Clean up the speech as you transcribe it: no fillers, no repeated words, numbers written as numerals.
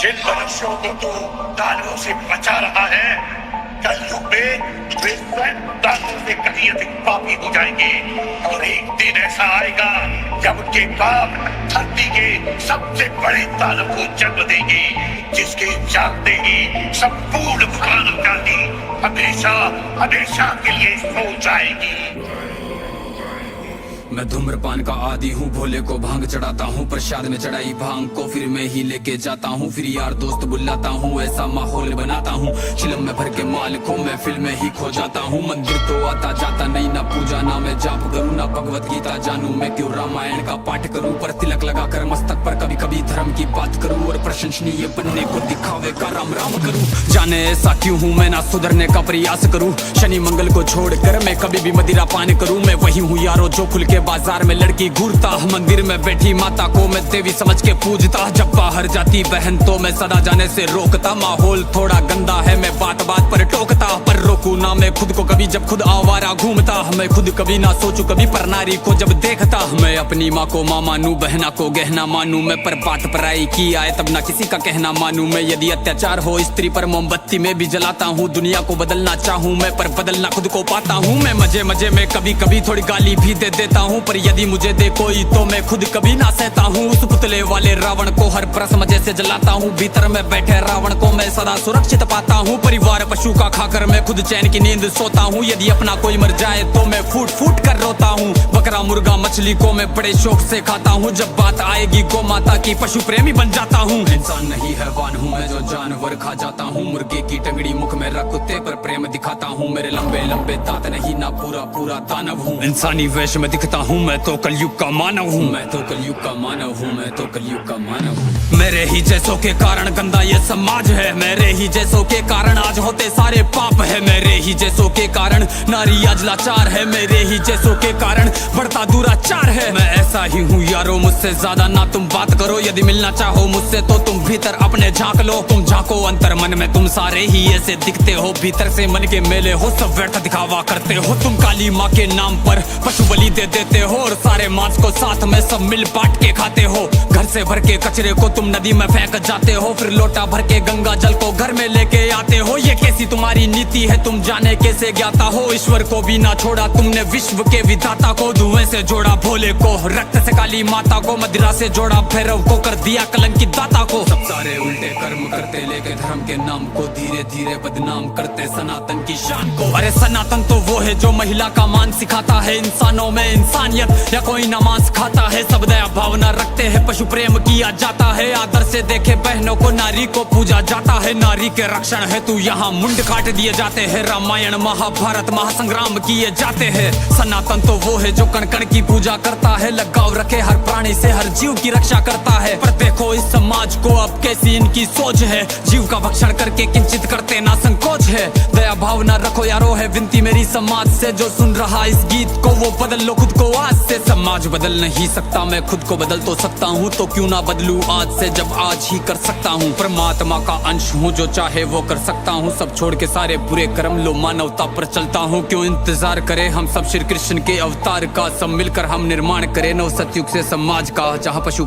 जिन मनुष्यों को तू दानवों से बचा रहा है, कलयुग में वे स्वयं दानवों से कहीं अधिक पापी हो जाएंगे। और एक दिन ऐसा आएगा जब उनके पाप धरती के सबसे बड़े दानव को जन्म देंगे, जिसके जागते ही संपूर्ण मानव जाति हमेशा हमेशा के लिए सो जाएगी। मैं धूम्रपान का आदी हूँ, भोले को भांग चढ़ाता हूँ, प्रसाद में चढ़ाई भांग को फिर मैं ही लेके जाता हूँ, फिर यार दोस्त बुलाता हूँ, ऐसा माहौल बनाता हूँ, चिलम में भर के माल को मैं फिल्म में ही खो जाता हूँ। मंदिर तो आता जाता नहीं, ना पूजा ना मैं जाप करूँ, ना भगवत गीता जानू, मैं क्यों रामायण का पाठ करूँ, पर तिलक लगा कर मस्तक पर कभी कभी धर्म की बात करूँ, और प्रशंसनीय बनने को दिखावे का राम राम करूँ। जाने ऐसा क्यों हूँ मैं, ना सुधरने का प्रयास करूँ, शनि मंगल को छोड़कर मैं कभी भी मदिरा पान करूँ। मैं वही हूँ यारो जो खुल के बाजार में लड़की घूरता, मंदिर में बैठी माता को मैं देवी समझ के पूजता, जब बाहर जाती बहन तो मैं सदा जाने से रोकता। माहौल थोड़ा गंदा है, मैं बात बात पर टोकता, पर रोकू ना मैं खुद को कभी जब खुद आवारा घूमता। मैं खुद कभी ना सोचू कभी पर नारी को जब देखता, मैं अपनी माँ को माँ मानू, बहना को गहना मानू, मैं पर बात पराई की आए तब ना किसी का कहना मानू। मैं यदि अत्याचार हो स्त्री पर मोमबत्ती में भी जलाता हूँ, दुनिया को बदलना चाहूँ मैं पर बदलना खुद को पाता हूँ। मैं मजे मजे में कभी कभी थोड़ी गाली भी दे देता हूँ, पर यदि मुझे दे कोई तो मैं खुद कभी ना सहता हूँ। उस पुतले वाले रावण को हर प्रस मजे से जलाता हूँ, भीतर में बैठे रावण को मैं सदा सुरक्षित पाता हूँ। परिवार पशु का खाकर मैं खुद चैन की नींद सोता हूँ, यदि अपना कोई मर जाए तो मैं फूट फूट कर रोता हूँ। बकरा मुर्गा मछली को मैं बड़े शौक से खाता हूँ, जब बात आएगी गौ माता की पशु प्रेमी बन जाता हूँ। इंसान नहीं हैवान हूँ मैं जो जानवर खा जाता हूँ, मुर्गे की टंगड़ी मुख में रख कुत्ते पर प्रेम दिखाता हूँ, मेरे लंबे लंबे दांत नहीं ना पूरा पूरा दानव हूँ। इंसानी वेश में दिखता हूँ मैं तो कलयुग का मानव हूँ, मैं तो कलयुग का मानव हूँ, मैं तो कलयुग का मानव हूँ। मेरे ही जैसों के कारण गंदा ये समाज है, मेरे ही जैसों के कारण आज होते सारे पाप है, मेरे ही जैसों के कारण नारी आज लाचार है, मेरे ही जैसों के कारण बढ़ता दुराचार है। मैं ऐसा ही हूँ यारो, मुझसे ज्यादा ना तुम बात करो, यदि मिलना चाहो मुझसे तो तुम भीतर अपने झांक लो। तुम झांको अंतर मन में, तुम सारे ही ऐसे दिखते हो, भीतर से मन के मेले हो, सब व्यर्थ दिखावा करते हो। तुम काली माँ के नाम पर पशु बलि दे देते हो, और सारे मांस को साथ में सब मिल बांट के खाते हो। घर से भर के कचरे को तुम नदी में फेंक जाते हो, फिर लोटा भर के गंगा जल को घर में लेके आते हो। ये कैसी तुम्हारी नीति है, तुम जाने कैसे ज्ञाता हो, ईश्वर को भी ना छोड़ा तुमने विश्व के विधाता को। धुएं से जोड़ा भोले को, रक्त से काली माता को, मदिरा से जोड़ा भैरव को, कर दिया कलंकित दाता को। सब सारे उल्टे कर्म करते, लेके धर्म के नाम को धीरे धीरे बदनाम करते सनातन की शान को। अरे सनातन तो वो है जो महिला का मान सिखाता है, इंसानों में इंसानियत या कोई ना मांस खाता है, सब दया भावना रखते हैं, पशु प्रेम किया जाता है, आदर से देखे बहनों को, नारी को पूजा जाता है, नारी के रक्षण है तू यहाँ मुंड काट दिए जाते हैं, रामायण महाभारत महासंग्राम किए जाते हैं। सनातन तो वो है जो कण कण की पूजा करता है, लगाव रखे हर प्राणी से, हर जीव की रक्षा करता है। पर देखो इस समाज को अब कैसी इनकी सोच है, जीव का भक्षण करके किंचित करते ना संकोच है। दया भावना रखो यारो है विनती मेरी समाज से, जो सुन रहा इस गीत को वो बदल लो खुद को आज से। समाज बदल नहीं सकता, मैं खुद को बदल तो सकता हूँ, तो क्यों ना बदलूं आज से जब आज ही कर सकता हूँ। परमात्मा का अंश हूँ, जो चाहे वो कर सकता हूँ, सब छोड़ के सारे बुरे कर्म लो मानवता पर चलता हूँ। क्यों इंतजार करे हम सब श्री कृष्ण के अवतार का, सब मिलकर हम निर्माण करें नव सतयुग से समाज का, जहाँ पशु